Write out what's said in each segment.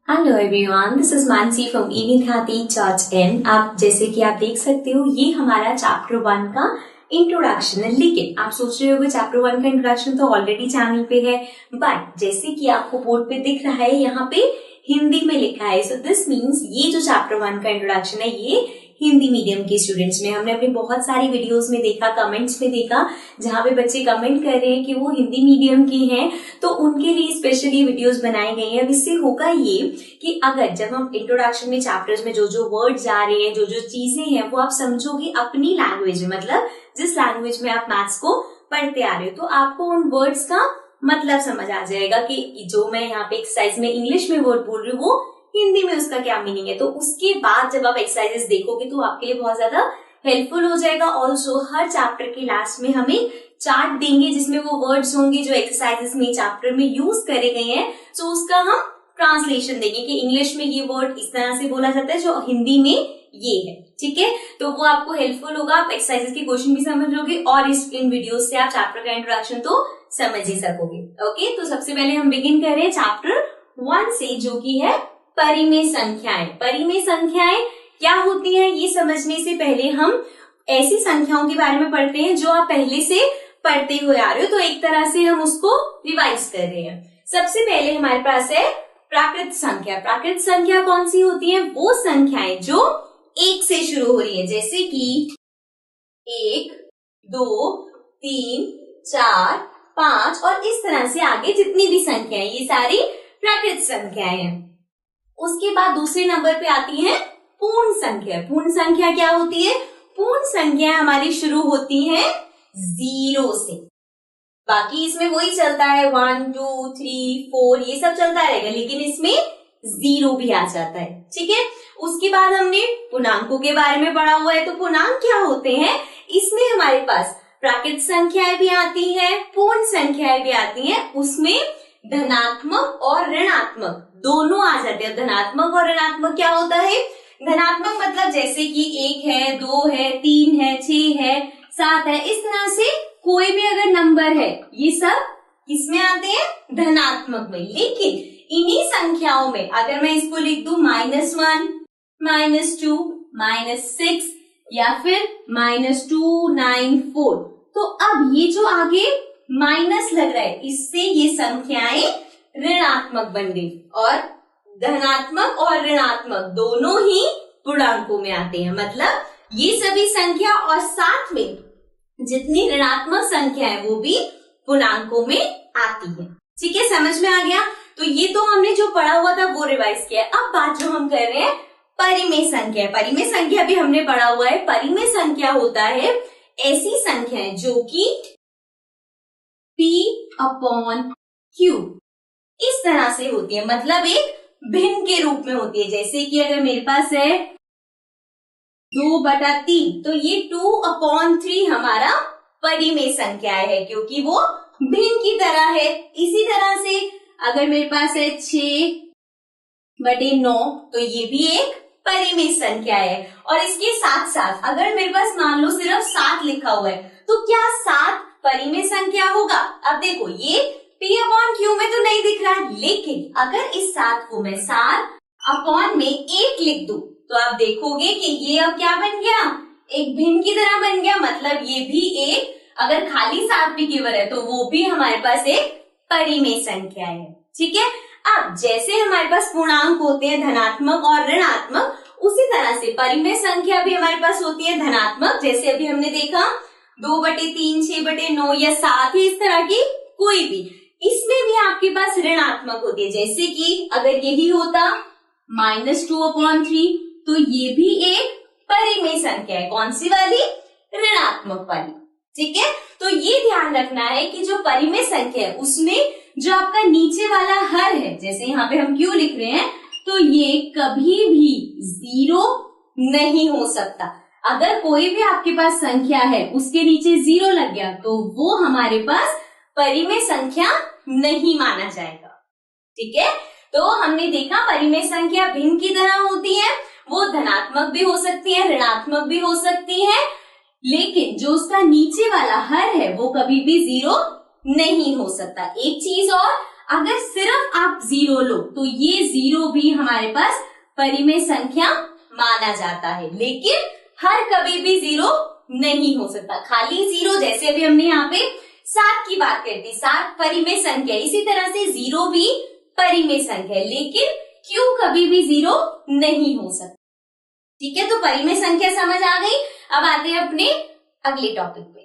Hello everyone, this is Mansi from evikhati.in। आप जैसे कि आप देख सकते हो ये हमारा चैप्टर 1 का इंट्रोडक्शन है। लेकिन आप सोच रहे होंगे चैप्टर 1 का इंट्रोडक्शन तो ऑलरेडी चैनल पे है, बट जैसे कि आपको बोर्ड पे दिख रहा है यहाँ पे हिंदी में लिखा है, सो दिस मीन्स ये जो चैप्टर 1 का इंट्रोडक्शन है ये हिंदी मीडियम के स्टूडेंट्स में। हमने अपने बहुत सारी वीडियोस में देखा, कमेंट्स में देखा, जहाँ पे बच्चे कमेंट कर रहे हैं कि वो हिंदी मीडियम के हैं, तो उनके लिए स्पेशली वीडियोस बनाई गई हैं। अब इससे होगा ये कि अगर जब हम इंट्रोडक्शन में चैप्टर्स में जो जो वर्ड्स आ रहे हैं, जो जो चीजें हैं, वो आप समझोगे अपनी लैंग्वेज में, मतलब जिस लैंग्वेज में आप मैथ्स को पढ़ते आ रहे हो, तो आपको उन वर्ड्स का मतलब समझ आ जाएगा कि जो मैं यहाँ पे एक्सरसाइज में इंग्लिश में वर्ड बोल रही हूँ वो हिंदी में उसका क्या मीनिंग है। तो उसके बाद जब आप एक्सरसाइजेस देखोगे तो आपके लिए बहुत ज्यादा हेल्पफुल हो जाएगा। ऑल्सो हर चैप्टर के लास्ट में हमें चार्ट देंगे जिसमें वो वर्ड्स होंगे जो एक्सरसाइजेस में चैप्टर में यूज करे गए हैं, तो उसका हम ट्रांसलेशन देंगे कि इंग्लिश में ये वर्ड इस तरह से बोला जाता है जो हिंदी में ये है। ठीक है, तो वो आपको हेल्पफुल होगा, आप एक्सरसाइजेस के क्वेश्चन भी समझोगे और इन वीडियोस से आप चैप्टर का इंट्रोडक्शन तो समझ ही सकोगे। ओके, तो सबसे पहले हम बिगिन कर रहे हैं चैप्टर 1 से, जो कि है परिमेय संख्याएं। परिमेय संख्याएं क्या होती हैं ये समझने से पहले हम ऐसी संख्याओं के बारे में पढ़ते हैं जो आप पहले से पढ़ते हुए आ रहे हो, तो एक तरह से हम उसको रिवाइज कर रहे हैं। सबसे पहले हमारे पास है प्राकृत संख्या। प्राकृत संख्या कौन सी होती है? वो संख्याएं जो 1 से शुरू हो रही है, जैसे कि 1, 2, 3, 4, 5 और इस तरह से आगे जितनी भी संख्याएं, ये सारी प्राकृत संख्याएं हैं। उसके बाद दूसरे नंबर पे आती है पूर्ण संख्या। पूर्ण संख्या क्या होती है? पूर्ण संख्या हमारी शुरू होती है 0 से, बाकी इसमें वही चलता है 1, 2, 3, 4 ये सब चलता रहेगा, लेकिन इसमें 0 भी आ जाता है। ठीक है, उसके बाद हमने पूर्णांकों के बारे में पढ़ा हुआ है। तो पूर्णांक क्या होते हैं? इसमें हमारे पास प्राकृत संख्याएं भी आती है, पूर्ण संख्याएं भी आती है, उसमें धनात्मक और ऋणात्मक दोनों आ जाते हैं। धनात्मक और ऋणात्मक क्या होता है? धनात्मक मतलब जैसे कि 1 है, 2 है, 3 है, 6 है, 7 है, इस तरह से कोई भी अगर नंबर है ये सब किसमें आते हैं? धनात्मक में। लेकिन इन्हीं संख्याओं में अगर मैं इसको लिख दूं -1, -2, -6 या फिर -294, तो अब ये जो आगे माइनस लग रहा है इससे ये संख्याएं ऋणात्मक बन गई, और धनात्मक और ऋणात्मक दोनों ही पूर्णांकों में आते हैं। मतलब ये सभी संख्या और साथ में जितनी ऋणात्मक संख्या है वो भी पूर्णांकों में आती है। ठीक है, समझ में आ गया? तो ये तो हमने जो पढ़ा हुआ था वो रिवाइज किया। अब बात जो हम कर रहे हैं परिमेय संख्या। परिमेय संख्या भी हमने पढ़ा हुआ है। परिमेय संख्या होता है ऐसी संख्याएं जो कि P/Q इस तरह से होती है, मतलब एक भिन्न के रूप में होती है। जैसे कि अगर मेरे पास है 2/3, तो ये 2/3 हमारा परिमेय संख्या है, क्योंकि वो भिन्न की तरह है। इसी तरह से अगर मेरे पास है 6/9, तो ये भी एक परिमेय संख्या है। और इसके साथ साथ अगर मेरे पास मान लो सिर्फ 7 लिखा हुआ है, तो क्या 7 परिमेय संख्या होगा? अब देखो ये P/Q में तो नहीं दिख रहा, लेकिन अगर इस 7 को मैं 7 में 1 लिख दूं, तो आप देखोगे कि ये अब क्या बन गया? एक भिन्न की तरह बन गया। मतलब ये भी एक, अगर खाली 7 भी केवल है तो वो भी हमारे पास एक परिमेय संख्या है। ठीक है, अब जैसे हमारे पास पूर्णांक होते हैं धनात्मक और ऋणात्मक, उसी तरह से परिमेय संख्या भी हमारे पास होती है धनात्मक। जैसे अभी हमने देखा 2/3, 6/9 या 7 इस तरह की कोई भी। इसमें भी आपके पास ऋणात्मक होती है, जैसे कि अगर यही होता -2/3, तो ये भी एक परिमेय संख्या है। कौन सी वाली? ऋणात्मक वाली। ठीक है, तो ये ध्यान रखना है कि जो परिमेय संख्या है उसमें जो आपका नीचे वाला हर है, जैसे यहाँ पे हम क्यों लिख रहे हैं, तो ये कभी भी 0 नहीं हो सकता। अगर कोई भी आपके पास संख्या है उसके नीचे 0 लग गया तो वो हमारे पास परिमेय संख्या नहीं माना जाएगा। ठीक है, तो हमने देखा परिमेय संख्या भिन्न की तरह होती है, वो धनात्मक भी हो सकती है, ऋणात्मक भी हो सकती है, लेकिन जो उसका नीचे वाला हर है वो कभी भी 0 नहीं हो सकता। एक चीज और, अगर सिर्फ आप 0 लो तो ये 0 भी हमारे पास परिमेय संख्या माना जाता है, लेकिन हर कभी भी 0 नहीं हो सकता। खाली 0 जैसे अभी हमने यहाँ पे 7 की बात करती, 7 परिमेय संख्या, इसी तरह से 0 भी परिमेय संख्या है, लेकिन क्यों कभी भी 0 नहीं हो सकता। ठीक है, तो परिमेय संख्या समझ आ गई। अब आते हैं अपने अगले टॉपिक पे।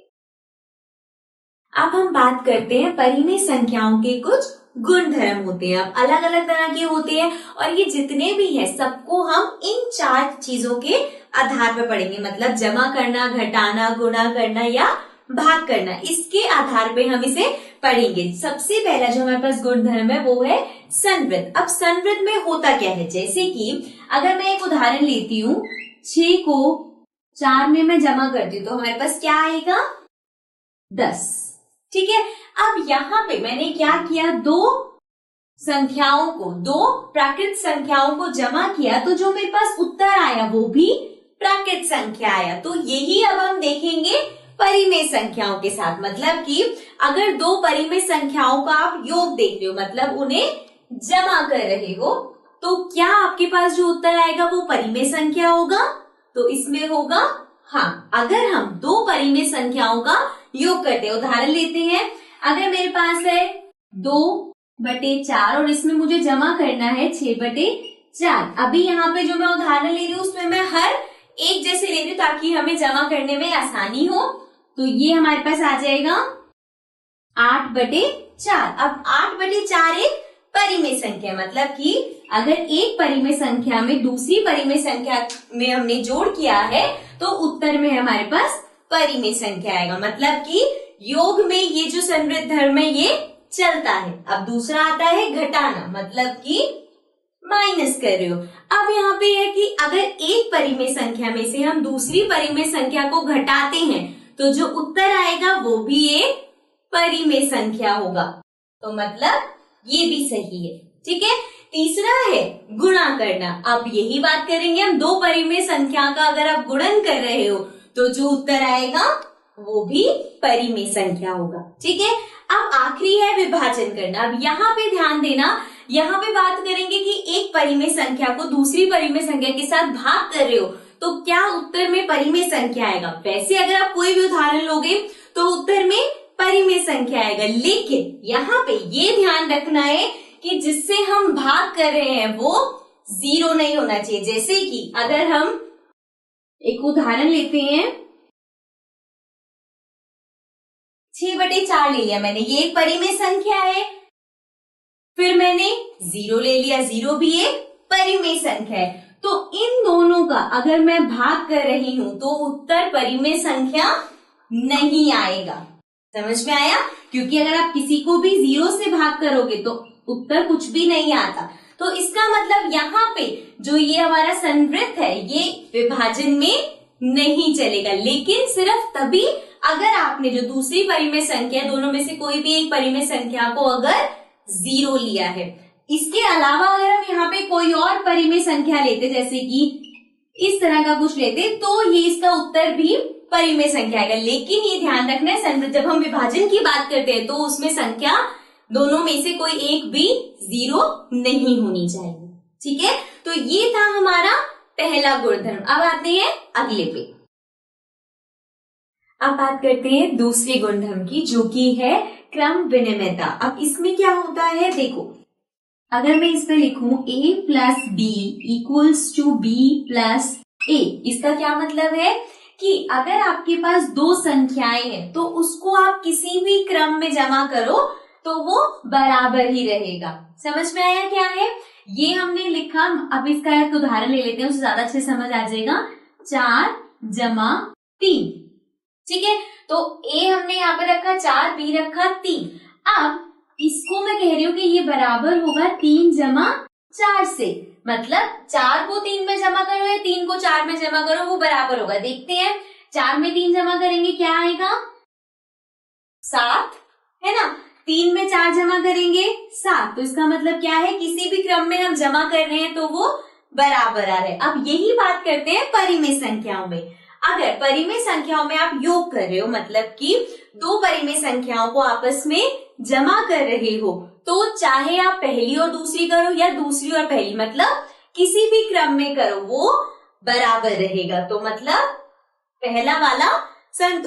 अब हम बात करते हैं परिमेय संख्याओं के कुछ गुण धर्म होते हैं। अब अलग अलग तरह के होते हैं और ये जितने भी हैं सबको हम इन 4 चीजों के आधार पर पढ़ेंगे, मतलब जमा करना, घटाना, गुणा करना या भाग करना, इसके आधार पे हम इसे पढ़ेंगे। सबसे पहला जो हमारे पास गुण धर्म है वो है संवृत। अब संवृत में होता क्या है, जैसे कि अगर मैं एक उदाहरण लेती हूँ, 6 को 4 में मैं जमा करती हूँ तो हमारे पास क्या आएगा, 10। ठीक है, अब यहाँ पे मैंने क्या किया, 2 संख्याओं को, 2 प्राकृत संख्याओं को जमा किया तो जो मेरे पास उत्तर आया वो भी प्राकृत संख्या आया। तो यही अब हम देखेंगे परिमेय संख्याओं के साथ, मतलब कि अगर 2 परिमेय संख्याओं का आप योग देख रहे हो, मतलब उन्हें जमा कर रहे हो, तो क्या आपके पास जो उत्तर आएगा वो परिमेय संख्या होगा। तो इसमें होगा हाँ, अगर हम 2 परिमेय संख्याओं का योग करते हैं। उदाहरण लेते हैं, अगर मेरे पास है 2/4 और इसमें मुझे जमा करना है 6/4। अभी यहाँ पे जो मैं उदाहरण ले रही हूँ उसमें मैं हर एक जैसे ले रही हूँ ताकि हमें जमा करने में आसानी हो। तो ये हमारे पास आ जाएगा 8/4। अब 8/4 एक परिमेय संख्या, मतलब कि अगर एक परिमेय संख्या में दूसरी परिमेय संख्या में हमने जोड़ किया है तो उत्तर में हमारे पास परिमेय संख्या आएगा, मतलब कि योग में ये जो संवृत धर्म है ये चलता है। अब दूसरा आता है घटाना, मतलब कि माइनस कर रहे हो। अब यहाँ पे है कि अगर एक परिमेय संख्या में से हम दूसरी परिमेय संख्या को घटाते हैं तो जो उत्तर आएगा वो भी एक परिमेय संख्या होगा, तो मतलब ये भी सही है। ठीक है, तीसरा है गुणा करना। अब यही बात करेंगे हम, 2 परिमेय संख्या का अगर आप गुणन कर रहे हो तो जो उत्तर आएगा वो भी परिमेय संख्या होगा। ठीक है, अब आखिरी है विभाजन करना। अब यहाँ पे ध्यान देना, यहाँ पे बात करेंगे कि एक परिमेय संख्या को दूसरी परिमेय संख्या के साथ भाग कर रहे हो तो क्या उत्तर में परिमेय संख्या आएगा। वैसे अगर आप कोई भी उदाहरण लोगे तो उत्तर में परिमेय संख्या आएगा, लेकिन यहाँ पे ये ध्यान रखना है कि जिससे हम भाग कर रहे हैं वो 0 नहीं होना चाहिए। जैसे कि अगर हम एक उदाहरण लेते हैं, 6/4 ले लिया मैंने, ये एक परिमेय संख्या है। फिर मैंने 0 ले लिया, 0 भी एक परिमेय संख्या है। तो इन दोनों का अगर मैं भाग कर रही हूं तो उत्तर परिमेय संख्या नहीं आएगा। समझ में आया, क्योंकि अगर आप किसी को भी 0 से भाग करोगे तो उत्तर कुछ भी नहीं आता। तो इसका मतलब यहाँ पे जो ये हमारा संवृत है ये विभाजन में नहीं चलेगा, लेकिन सिर्फ तभी अगर आपने जो दूसरी परिमेय संख्या, दोनों में से कोई भी एक परिमेय संख्या को अगर 0 लिया है। इसके अलावा अगर हम यहाँ पे कोई और परिमेय संख्या लेते, जैसे कि इस तरह का कुछ लेते, तो ये इसका उत्तर भी परिमेय संख्या आएगा। लेकिन ये ध्यान रखना है, जब हम विभाजन की बात करते हैं तो उसमें संख्या दोनों में से कोई एक भी 0 नहीं होनी चाहिए। ठीक है, तो ये था हमारा पहला गुणधर्म। अब आते हैं अगले पे। अब बात करते हैं दूसरे गुणधर्म की, जो कि है क्रम विनिमयता। अब इसमें क्या होता है, देखो अगर मैं इस पे लिखूं a + b = b + a, इसका क्या मतलब है कि अगर आपके पास 2 संख्याएं हैं तो उसको आप किसी भी क्रम में जमा करो तो वो बराबर ही रहेगा। समझ में आया क्या है, ये हमने लिखा। अब इसका एक उदाहरण ले लेते हैं, उससे ज्यादा अच्छे समझ आ जाएगा। 4 + 3। ठीक है, तो a हमने यहाँ पे रखा 4, b रखा 3। अब इसको मैं कह रही हूँ कि ये बराबर होगा 3 + 4 से, मतलब 4 को 3 में जमा करो या 3 को 4 में जमा करो, वो बराबर होगा। देखते हैं, 4 में 3 जमा करेंगे क्या आएगा, 7, है ना। 3 में 4 जमा करेंगे 7, तो इसका मतलब क्या है, किसी भी क्रम में हम जमा कर रहे हैं तो वो बराबर आ रहे हैं। अब यही बात करते हैं परिमेय संख्याओं में। अगर परिमेय संख्याओं में आप योग कर रहे हो, मतलब कि 2 परिमेय संख्याओं को आपस में जमा कर रहे हो, तो चाहे आप पहली और दूसरी करो या दूसरी और पहली, मतलब किसी भी क्रम में करो वो बराबर रहेगा। तो मतलब पहला वाला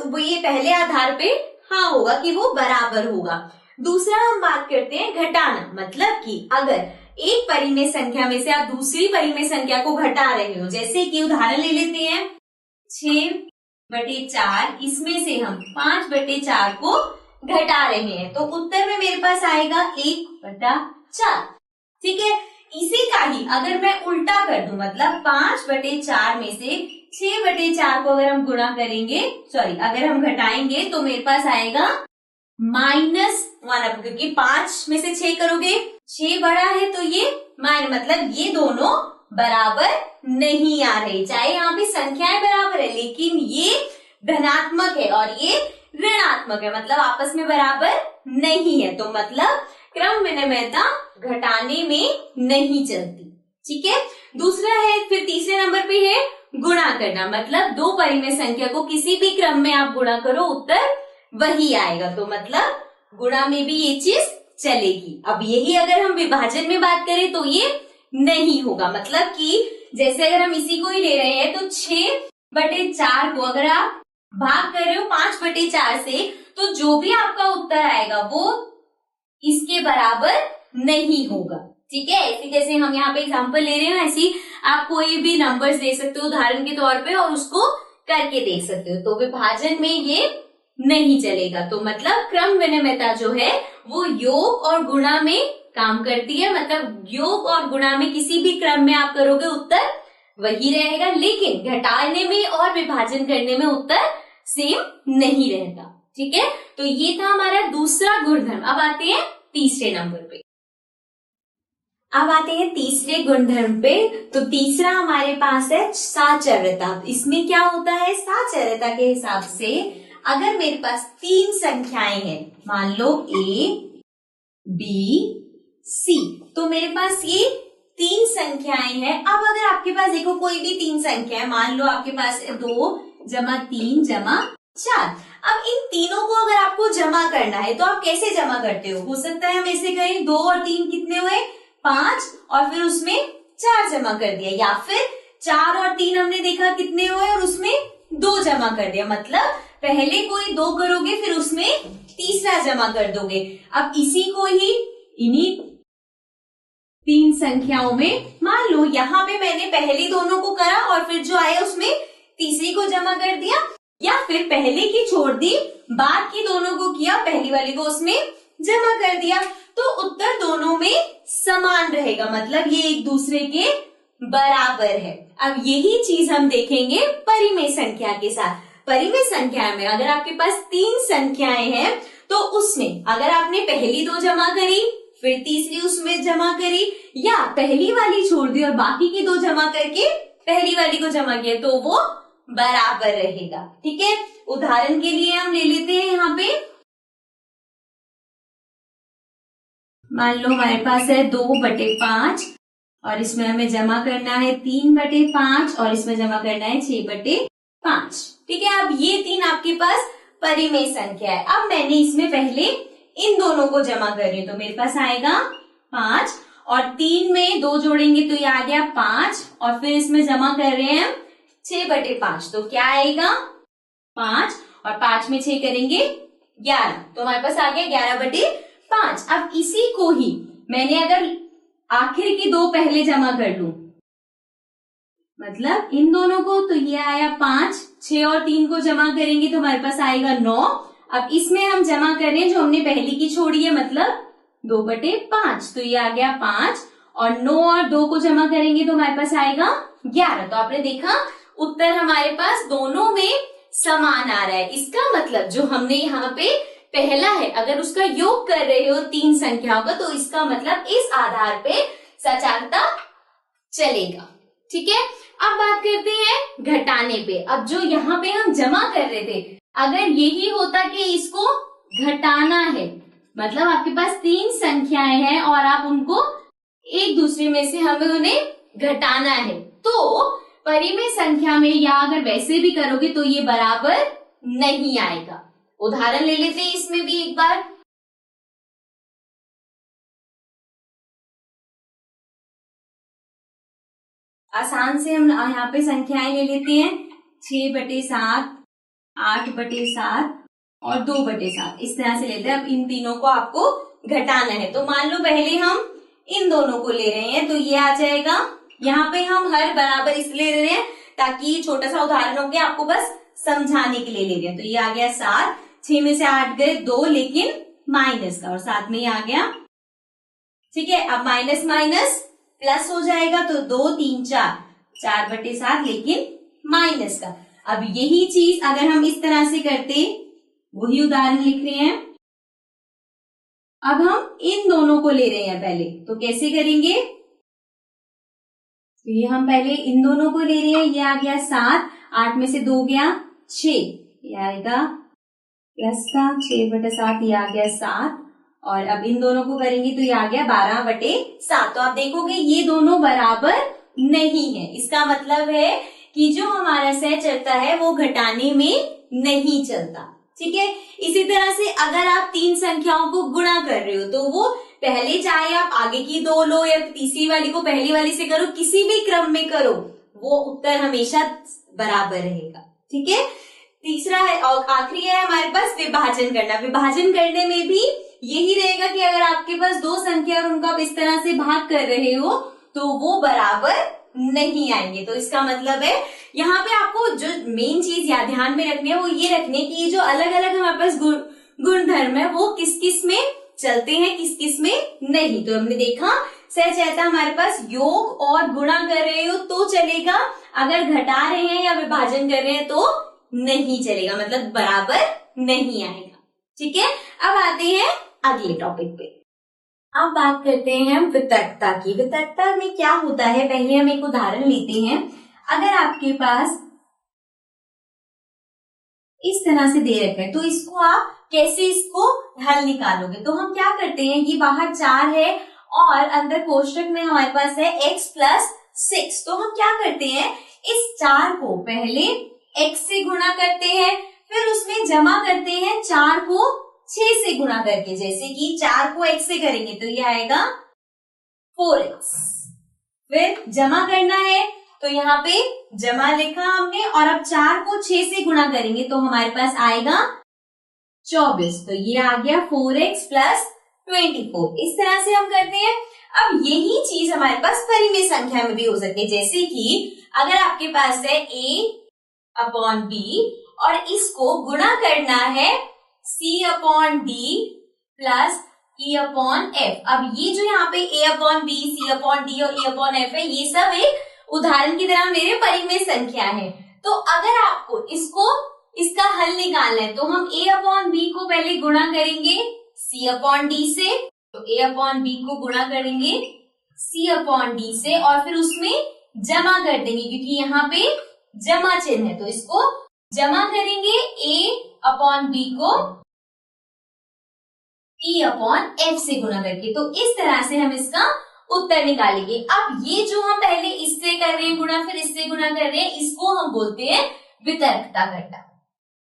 वो ये पहले आधार पे हाँ होगा कि वो बराबर होगा। दूसरा हम बात करते हैं घटाना, मतलब कि अगर एक परिमेय संख्या में से आप दूसरी परिमेय संख्या को घटा रहे हो, जैसे कि उदाहरण ले लेते हैं 6/4, इसमें से हम 5/4 को घटा रहे हैं, तो उत्तर में मेरे पास आएगा 1/4। ठीक है, इसी का ही अगर मैं उल्टा कर दूं, मतलब 5/4 में से 6/4 को अगर हम गुणा करेंगे, अगर हम घटाएंगे तो मेरे पास आएगा -1, क्योंकि 5 में से 6 करोगे 6 बड़ा है तो ये मतलब ये दोनों बराबर नहीं आ रहे, चाहे यहाँ पे संख्याएं बराबर है लेकिन ये धनात्मक है और ये ऋणात्मक है, मतलब आपस में बराबर नहीं है, तो मतलब क्रम विनिमयता घटाने में नहीं चलती। ठीक है, दूसरा है, फिर तीसरे नंबर पे है गुणा करना, मतलब दो परिमेय संख्या को किसी भी क्रम में आप गुणा करो उत्तर वही आएगा, तो मतलब गुणा में भी ये चीज चलेगी। अब यही अगर हम विभाजन में बात करें तो ये नहीं होगा, मतलब कि जैसे अगर हम इसी को ही ले रहे हैं तो 6/4 को अगर आप भाग कर रहे हो 5/4 से, तो जो भी आपका उत्तर आएगा वो इसके बराबर नहीं होगा। ठीक है, ऐसे जैसे हम यहाँ पे एग्जांपल ले रहे हैं ऐसी आप कोई भी नंबर्स दे सकते हो उदाहरण के तौर पे और उसको करके देख सकते हो, तो विभाजन में ये नहीं चलेगा। तो मतलब क्रम विनिमयता जो है वो योग और गुणा में काम करती है, मतलब योग और गुणा में किसी भी क्रम में आप करोगे उत्तर वही रहेगा, लेकिन घटाने में और विभाजन करने में उत्तर सेम नहीं रहता। ठीक है, तो ये था हमारा दूसरा गुणधर्म। अब आते हैं तीसरे नंबर पे। अब आते हैं तीसरे गुणधर्म पे। तो तीसरा हमारे पास है साचर्यता। इसमें क्या होता है, साचर्यता के हिसाब से अगर मेरे पास 3 संख्याएं हैं, मान लो A, B, C, तो मेरे पास ये 3 संख्याएं हैं। अब अगर आपके पास देखो कोई भी 3 संख्या है, मान लो आपके पास 2 जमा 3 जमा 4, अब इन तीनों को अगर आपको जमा करना है तो आप कैसे जमा करते हो सकता है हम ऐसे कहें 2 और 3 कितने हुए 5 और फिर उसमें 4 जमा कर दिया, या फिर 4 और 3 हमने देखा कितने हुए और उसमें 2 जमा कर दिया, मतलब पहले कोई 2 करोगे फिर उसमें तीसरा जमा कर दोगे। अब इसी को ही इन्हीं 3 संख्याओं में मान लो यहाँ पे मैंने पहली दोनों को करा और फिर जो आया उसमें तीसरी को जमा कर दिया, या फिर पहले की छोड़ दी बाद की दोनों को किया पहली वाली को उसमें जमा कर दिया, तो उत्तर दोनों में समान रहेगा, मतलब ये एक दूसरे के बराबर है। अब यही चीज हम देखेंगे परिमेय संख्या के साथ। परिमेय संख्या में अगर आपके पास 3 संख्याएं हैं तो उसमें अगर आपने पहली 2 जमा करी फिर तीसरी उसमें जमा करी, या पहली वाली छोड़ दी और बाकी की 2 जमा करके पहली वाली को जमा किया, तो वो बराबर रहेगा। ठीक है, उदाहरण के लिए हम ले लेते हैं यहाँ पे, मान लो हमारे पास है 2/5 और इसमें हमें जमा करना है 3/5 और इसमें जमा करना है 6/5। ठीक है, अब ये 3 आपके पास परिमेय संख्या है। अब मैंने इसमें पहले इन दोनों को जमा कर रही हूं, तो मेरे पास आएगा 5 और 3 में 2 जोड़ेंगे तो ये आ गया 5 और फिर इसमें जमा कर रहे हैं 6/5, तो क्या आएगा 5 और 5 में 6 करेंगे 11, तो हमारे पास आ गया 11/5। अब इसी को ही मैंने अगर आखिर की 2 पहले जमा कर लूं, मतलब इन दोनों को, तो ये आया 5, 6 और 3 को जमा करेंगे तो हमारे पास आएगा 9। अब इसमें हम जमा कर रहे हैं जो हमने पहली की छोड़ी है, मतलब 2/5, तो ये आ गया 5 और 9 और 2 को जमा करेंगे तो हमारे पास आएगा 11। तो आपने देखा उत्तर हमारे पास दोनों में समान आ रहा है। इसका मतलब जो हमने यहाँ पे पहला है अगर उसका योग कर रहे हो 3 संख्याओं का, तो इसका मतलब इस आधार पे सचारता चलेगा। ठीक है, अब बात करते हैं घटाने पे। अब जो यहाँ पे हम जमा कर रहे थे, अगर यही होता कि इसको घटाना है, मतलब आपके पास 3 संख्याएं हैं और आप उनको एक दूसरे में से हमें उन्हें घटाना है, तो परिमेय संख्या में या अगर वैसे भी करोगे तो ये बराबर नहीं आएगा। उदाहरण ले लेते हैं इसमें भी एक बार, आसान से हम यहाँ पे संख्याएं ले लेते हैं, 6/7, 8/7 और 2/7, इस तरह से लेते हैं। अब इन तीनों को आपको घटाना है, तो मान लो पहले हम इन दोनों को ले रहे हैं, तो ये आ जाएगा। यहाँ पे हम हर बराबर इसलिए ले रहे हैं ताकि छोटा सा उदाहरण हो गया, आपको बस समझाने के लिए ले रहे हैं। तो ये आ गया 7, 6 में से 8 गए 2, लेकिन माइनस का, और साथ में ये आ गया। ठीक है, अब माइनस माइनस प्लस हो जाएगा, तो 2 3 4, 4/7, लेकिन माइनस का। अब यही चीज अगर हम इस तरह से करते, वही उदाहरण लिख रहे हैं, अब हम इन दोनों को ले रहे हैं पहले, तो कैसे करेंगे? तो ये हम पहले इन दोनों को ले रहे हैं, ये आ गया 7, 8 में से 2 गया 6, ये आएगा प्लस का 6/7, ये आ गया 7, और अब इन दोनों को करेंगे तो ये आ गया 12/7। तो आप देखोगे ये दोनों बराबर नहीं है, इसका मतलब है कि जो हमारा सह चलता है वो घटाने में नहीं चलता। ठीक है, इसी तरह से अगर आप 3 संख्याओं को गुणा कर रहे हो, तो वो पहले चाहे आप आगे की 2 लो या तीसरी वाली को पहली वाली से करो, किसी भी क्रम में करो, वो उत्तर हमेशा बराबर रहेगा। ठीक है, तीसरा है और आखिरी है हमारे पास विभाजन करना। विभाजन करने में भी यही रहेगा कि अगर आपके पास 2 संख्या और उनको आप इस तरह से भाग कर रहे हो, तो वो बराबर नहीं आएंगे। तो इसका मतलब है यहाँ पे आपको जो मेन चीज या ध्यान में रखनी है वो ये रखने की जो अलग अलग हमारे पास गुण धर्म है वो किस किस में चलते हैं, किस किस में नहीं। तो हमने देखा सहचयता हमारे पास योग और गुणा कर रहे हो तो चलेगा, अगर घटा रहे हैं या विभाजन कर रहे हैं तो नहीं चलेगा, मतलब बराबर नहीं आएगा। ठीक है, अब आते हैं अगले टॉपिक पे। अब बात करते हैं हम वितर्कता की। वितर्कता में क्या होता है, पहले हम एक उदाहरण लेते हैं। अगर आपके पास इस तरह से दे रखा है, तो इसको आप कैसे इसको हल निकालोगे? तो हम क्या करते हैं, ये बाहर 4 है और अंदर कोष्टक में हमारे पास है x + 6। तो हम क्या करते हैं, इस 4 को पहले x से गुणा करते हैं, फिर उसमें जमा करते हैं 4 को 6 से गुणा करके। जैसे कि 4 को x से करेंगे तो ये आएगा 4x, फिर जमा करना है तो यहाँ पे जमा लिखा हमने, और अब 4 को 6 से गुणा करेंगे तो हमारे पास आएगा 24। तो ये आ गया 4x + 24। इस तरह से हम करते हैं। अब यही चीज हमारे पास परिमेय संख्या में भी हो सकती है, जैसे कि अगर आपके पास है a/b और इसको गुणा करना है c/d + e/f। अब ये जो यहाँ पे a/b, c/d और e/f है, ये सब एक उदाहरण की तरह मेरे परिमेय संख्या है। तो अगर आपको इसका हल निकालना है तो हम a/b को पहले गुणा करेंगे c/d से, तो a/b को गुणा करेंगे c/d से और फिर उसमें जमा कर देंगे, क्योंकि यहाँ पे जमा चिन्ह है, तो इसको जमा करेंगे a/b को e/f से गुणा करके। तो इस तरह से हम इसका उत्तर निकालेंगे। अब ये जो हम पहले इससे कर रहे हैं गुणा, फिर इससे गुणा कर रहे हैं, इसको हम बोलते हैं वितर्कता करना।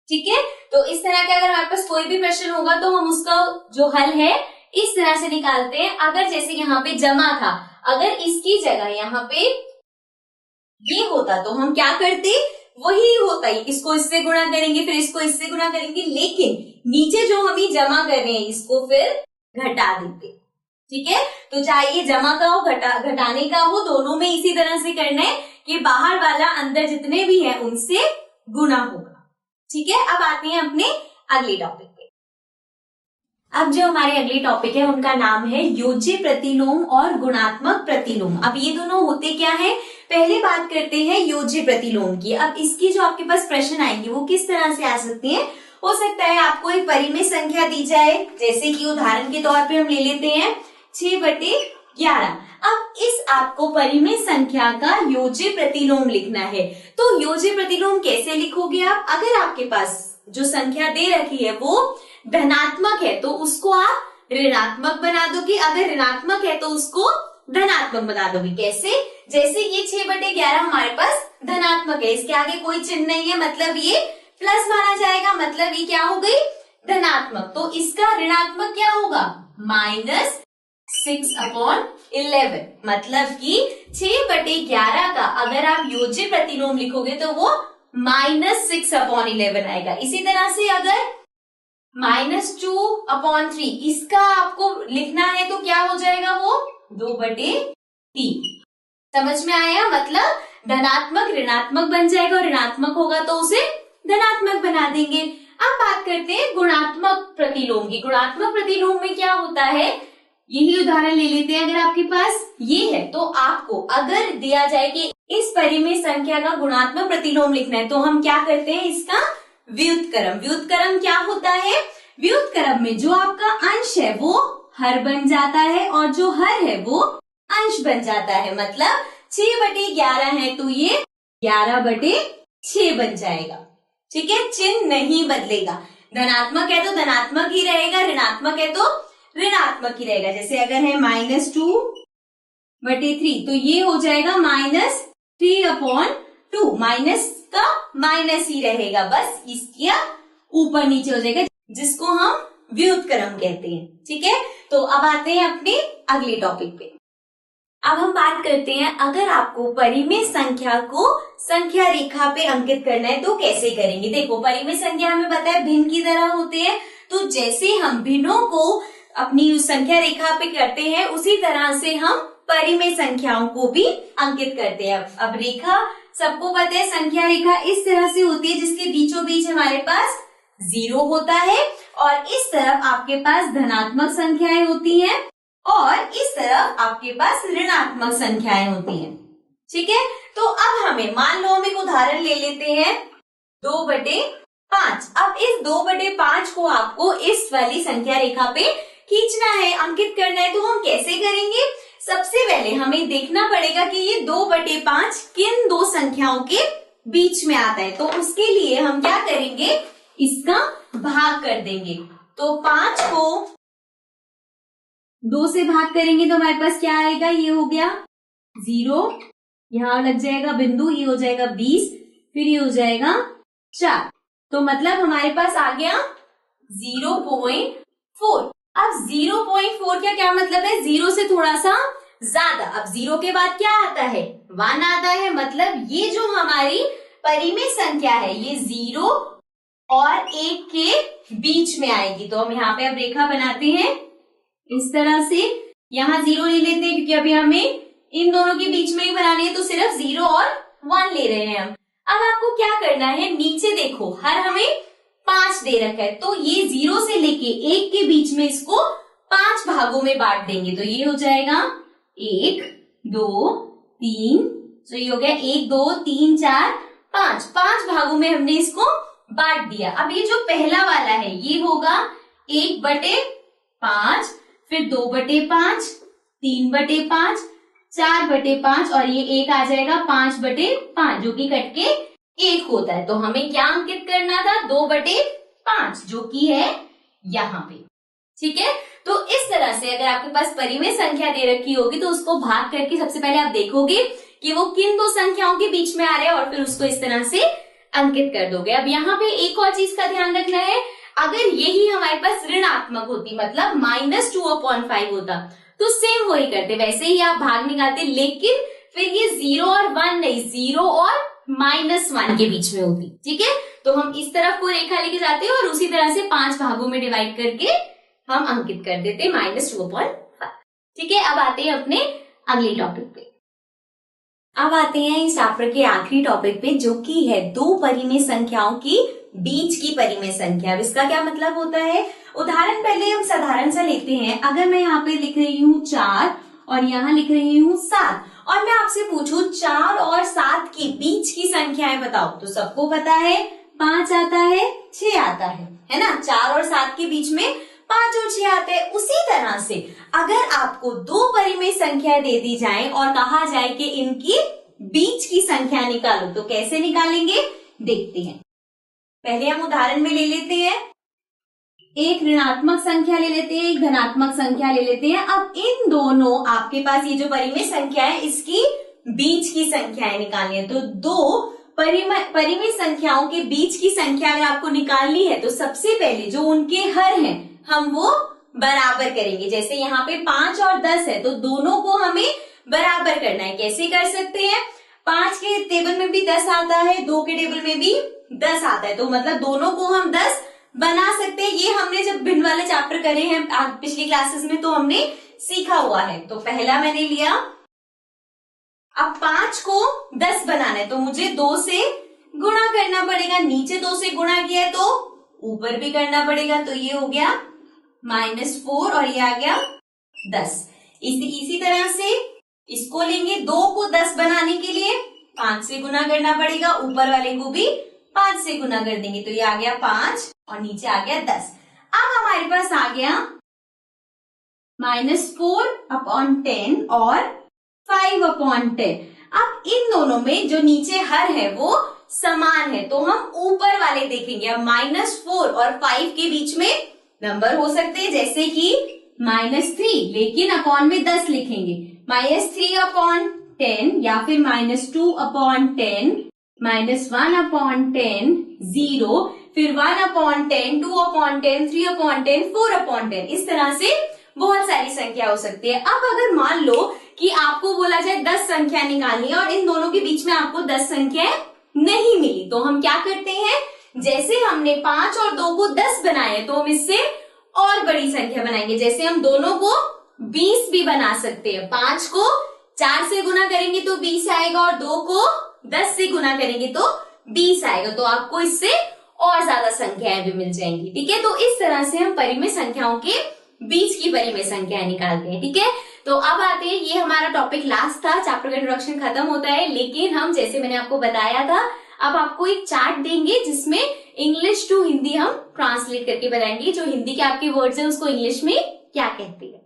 ठीक है, तो इस तरह के अगर हमारे पास कोई भी प्रश्न होगा तो हम उसका जो हल है इस तरह से निकालते हैं। अगर जैसे यहाँ पे जमा था, अगर इसकी जगह यहाँ पे ये होता तो हम क्या करते, वही होता ही, इसको इससे गुणा करेंगे फिर इसको इससे गुणा करेंगे, लेकिन नीचे जो हम जमा कर रहे हैं इसको फिर घटा देते। ठीक है, तो चाहे ये जमा का हो घटाने का हो, दोनों में इसी तरह से करना है कि बाहर वाला अंदर जितने भी है उनसे गुणा होगा। ठीक है, अब आते हैं अपने अगले टॉपिक पे। अब जो हमारे अगले टॉपिक है उनका नाम है योज्य प्रतिलोम और गुणात्मक प्रतिलोम। अब ये दोनों होते क्या है, पहले बात करते हैं योज्य प्रतिलोम की। अब इसकी जो आपके पास प्रश्न आएंगे वो किस तरह से आ सकते हैं, हो सकता है आपको एक परिमेय संख्या दी जाए, जैसे कि उदाहरण के तौर पे हम ले लेते हैं 6/11। अब इस आपको परिमेय संख्या का योज्य प्रतिलोम लिखना है, तो योज्य प्रतिलोम कैसे लिखोगे आप, अगर आपके पास जो संख्या दे रखी है वो धनात्मक है तो उसको आप ऋणात्मक बना दोगे, अगर ऋणात्मक है तो उसको धनात्मक बना दोगे। कैसे, जैसे ये 6/11 हमारे पास धनात्मक है, इसके आगे कोई चिन्ह नहीं है, मतलब ये प्लस माना जाएगा, मतलब ये क्या हो गई धनात्मक। तो इसका ऋणात्मक क्या होगा, 6/11, मतलब कि 6/11 का अगर आप योज्य प्रतिलोम लिखोगे तो वो -6/11 आएगा। इसी तरह से अगर -2/3 इसका आपको लिखना है तो क्या हो जाएगा, वो 2/3। समझ में आया? मतलब धनात्मक ऋणात्मक बन जाएगा और ऋणात्मक होगा तो उसे धनात्मक बना देंगे। अब बात करते हैं गुणात्मक प्रतिलोम की। गुणात्मक प्रतिलोम में क्या होता है, यही उदाहरण ले लेते हैं। अगर आपके पास ये है तो आपको अगर दिया जाए कि इस परिमेय संख्या का गुणात्मक प्रतिलोम लिखना है तो हम क्या करते हैं, इसका व्युत्क्रम। व्युत्क्रम क्या होता है, व्युत्क्रम में जो आपका अंश है वो हर बन जाता है और जो हर है वो अंश बन जाता है। मतलब 6/11 है तो ये 11/6 बन जाएगा। ठीक है, चिन्ह नहीं बदलेगा। धनात्मक है तो धनात्मक ही रहेगा, ऋणात्मक है तो ऋणात्मक ही रहेगा। जैसे अगर है -2/3 तो ये हो जाएगा -3/2। माइनस का माइनस ही रहेगा, बस इसका ऊपर नीचे हो जाएगा, जिसको हम व्युत्क्रम कहते हैं। ठीक है, तो अब आते हैं अपने अगले टॉपिक पे। अब हम बात करते हैं अगर आपको परिमेय संख्या को संख्या रेखा पे अंकित करना है तो कैसे करेंगे। देखो, परिमेय संख्या हमें पता है भिन्न की तरह होते हैं, तो जैसे हम भिन्नों को अपनी उस संख्या रेखा पे करते हैं उसी तरह से हम परिमेय संख्याओं को भी अंकित करते हैं। अब रेखा सबको पता है, संख्या रेखा इस तरह से होती है जिसके बीचों बीच हमारे पास 0 होता है और इस तरफ आपके पास धनात्मक संख्याएं होती हैं और इस तरफ आपके पास ऋणात्मक संख्याएं होती हैं। ठीक है, तो अब हमें मान लो हम एक उदाहरण ले लेते हैं 2/5। अब इस 2/5 को आपको इस वाली संख्या रेखा पे खींचना है, अंकित करना है, तो हम कैसे करेंगे। सबसे पहले हमें देखना पड़ेगा कि ये 2/5 किन दो संख्याओं के बीच में आता है, तो उसके लिए हम क्या करेंगे, इसका भाग कर देंगे। तो 5 को 2 से भाग करेंगे तो हमारे पास क्या आएगा, ये हो गया 0, यहां लग जाएगा बिंदु, ये हो जाएगा 20, फिर ये हो जाएगा 4। तो मतलब हमारे पास आ गया 0.4। अब 0.4 का क्या मतलब है, 0 से थोड़ा सा ज्यादा। अब 0 के बाद क्या आता है, 1 आता है। मतलब ये जो हमारी परिमेय संख्या है ये 0 और 1 के बीच में आएगी। तो हम यहाँ पे अब रेखा बनाते हैं इस तरह से, यहाँ 0 ले लेते हैं क्योंकि अभी हमें इन दोनों के बीच में ही बनानी है, तो सिर्फ 0 और 1 ले रहे हैं हम। अब आपको क्या करना है, नीचे देखो हर हमें 5 दे रखा है, तो ये 0 से लेके 1 के बीच में इसको 5 भागों में बांट देंगे। तो ये हो जाएगा 1, 2, 3, तो ये हो गया 1, 2, 3, 4, 5 भागों में हमने इसको बांट दिया। अब ये जो पहला वाला है ये होगा 1/5, फिर 2/5, 3/5, 4/5 और ये 1 आ जाएगा 5/5, जो कि कट के 1 होता है। तो हमें क्या अंकित करना था, 2/5, जो कि है यहाँ पे। ठीक है, तो इस तरह से अगर आपके पास परिमेय संख्या दे रखी होगी तो उसको भाग करके सबसे पहले आप देखोगे कि वो किन दो संख्याओं के बीच में आ रहे हैं और फिर उसको इस तरह से अंकित कर दोगे। अब यहाँ पे एक और चीज का ध्यान रखना है, अगर यही हमारे पास ऋणात्मक होती, मतलब -2/5 होता, तो सेम वही करते, वैसे ही आप भाग निकालते, लेकिन फिर ये 0 और 1 नहीं, 0 और -1 के बीच में होती। ठीक है, तो हम इस तरफ को रेखा लेके जाते हैं और उसी तरह से 5 भागों में डिवाइड करके हम अंकित कर देते -2/5। ठीक है, अब आते हैं अपने अगले टॉपिक पे। अब आते हैं इस चैप्टर के आखिरी टॉपिक पे, जो कि है दो परिमेय संख्याओं की बीच की परिमेय संख्या। अब इसका क्या मतलब होता है, उदाहरण पहले हम साधारण सा लेते हैं। अगर मैं यहाँ पे लिख रही हूँ 4 और यहाँ लिख रही हूँ 7 और मैं आपसे पूछूं 4 और 7 के बीच की संख्याएं बताओ, तो सबको पता है 5 आता है, 6 आता है ना। 4 और 7 के बीच में 5 और 6 आते हैं। उसी तरह से अगर आपको दो परिमेय संख्याएं दे दी जाएं और कहा जाए कि इनकी बीच की संख्या निकालो, तो कैसे निकालेंगे देखते हैं। पहले हम उदाहरण में ले लेते हैं, एक ऋणात्मक संख्या ले लेते हैं, एक धनात्मक संख्या ले लेते हैं। अब इन दोनों आपके पास ये जो परिमेय संख्या है इसकी बीच की संख्याएं निकालनी है। तो दो परिमेय संख्याओं के बीच की संख्या अगर आपको निकालनी है तो सबसे पहले जो उनके हर हैं हम वो बराबर करेंगे। जैसे यहाँ पे 5 और 10 है तो दोनों को हमें बराबर करना है। कैसे कर सकते हैं? 5 के टेबल में भी 10 आता है, 2 के टेबल में भी 10 आता है, तो मतलब दोनों को हम 10 बना सकते हैं। ये हमने जब भिन्न वाले चैप्टर करे हैं पिछली क्लासेस में तो हमने सीखा हुआ है। तो पहला मैंने लिया, अब 5 को 10 बनाना है तो मुझे 2 से गुणा करना पड़ेगा। नीचे 2 से गुणा किया है तो ऊपर भी करना पड़ेगा, तो ये हो गया -4 और ये आ गया 10। इसी तरह से इसको लेंगे, 2 को 10 बनाने के लिए 5 से गुना करना पड़ेगा, ऊपर वाले को भी 5 से गुना कर देंगे, तो ये आ गया 5 और नीचे आ गया 10। अब हमारे पास आ गया -4/10 और 5/10। अब इन दोनों में जो नीचे हर है वो समान है, तो हम ऊपर वाले देखेंगे। अब -4 और 5 के बीच में नंबर हो सकते हैं, जैसे कि -3, लेकिन अपॉन में 10 लिखेंगे। -3/10 या फिर -2/10, -1/10, 0, फिर 1/10, 2/10, 3/10, 4/10। इस तरह से बहुत सारी संख्या हो सकती है। अब अगर मान लो कि आपको बोला जाए 10 संख्या निकालनी है और इन दोनों के बीच में आपको 10 संख्याएं नहीं मिली, तो हम क्या करते हैं? जैसे हमने 5 और 2 को 10 बनाए तो हम इससे और बड़ी संख्या बनाएंगे। जैसे हम दोनों को 20 भी बना सकते हैं। 5 को 4 से गुना करेंगे तो 20 आएगा और 2 को 10 से गुना करेंगे तो 20 आएगा, तो आपको इससे और ज्यादा संख्याएं भी मिल जाएंगी। ठीक है, तो इस तरह से हम परिमेय संख्याओं के बीच की परिमेय संख्याएं निकालते हैं। ठीक है, तो अब आते हैं, ये हमारा टॉपिक लास्ट था, चैप्टर का इंट्रोडक्शन खत्म होता है, लेकिन हम जैसे मैंने आपको बताया था अब आपको एक चार्ट देंगे जिसमें इंग्लिश टू हिंदी हम ट्रांसलेट करके बताएंगे, जो हिंदी के आपके वर्ड्स हैं उसको इंग्लिश में क्या कहते हैं।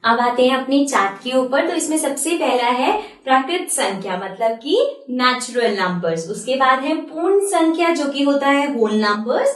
अब आते हैं अपने चार्ट के ऊपर। तो इसमें सबसे पहला है प्राकृत संख्या, मतलब कि नेचुरल नंबर्स। उसके बाद है पूर्ण संख्या जो कि होता है होल नंबर्स।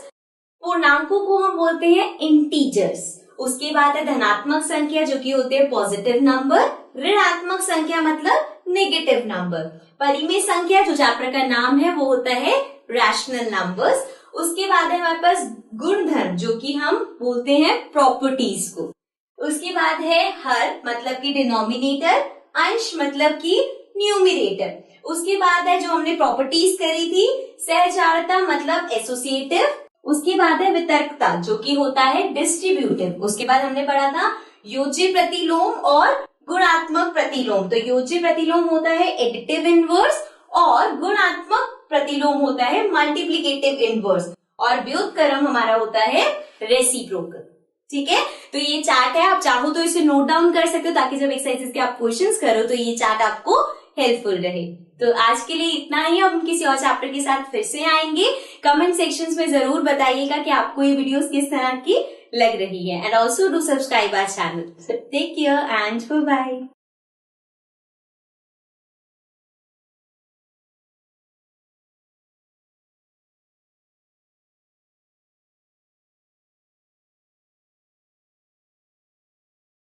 पूर्णांकों को हम बोलते हैं इंटीजर्स। उसके बाद है धनात्मक संख्या जो कि होते हैं पॉजिटिव नंबर। ऋणात्मक संख्या मतलब नेगेटिव नंबर। परिमेय संख्या जो चैप्टर का नाम है वो होता है रैशनल नंबर्स। उसके बाद है हमारे पास गुणधर्म जो कि हम बोलते हैं प्रॉपर्टीज को। उसके बाद है हर मतलब कि डिनोमिनेटर, अंश मतलब कि न्यूमिरेटर। उसके बाद है जो हमने प्रॉपर्टीज करी थी, सहचारता मतलब एसोसिएटिव। उसके बाद है वितर्कता जो कि होता है डिस्ट्रीब्यूटिव। उसके बाद हमने पढ़ा था योज्य प्रतिलोम और गुणात्मक प्रतिलोम। तो योज्य प्रतिलोम होता है एडिटिव इनवर्स और गुणात्मक प्रतिलोम होता है मल्टीप्लिकेटिव इनवर्स, और व्युत्क्रम हमारा होता है रेसिप्रोकल। ठीक है, तो ये चार्ट है, आप चाहो तो इसे नोट डाउन कर सकते हो ताकि जब एक्सरसाइजेस के आप क्वेश्चंस करो तो ये चार्ट आपको हेल्पफुल रहे। तो आज के लिए इतना ही, हम किसी और चैप्टर के साथ फिर से आएंगे। कमेंट सेक्शंस में जरूर बताइएगा कि आपको ये वीडियोस किस तरह की लग रही है, and also do subscribe our channel. Take care and bye bye.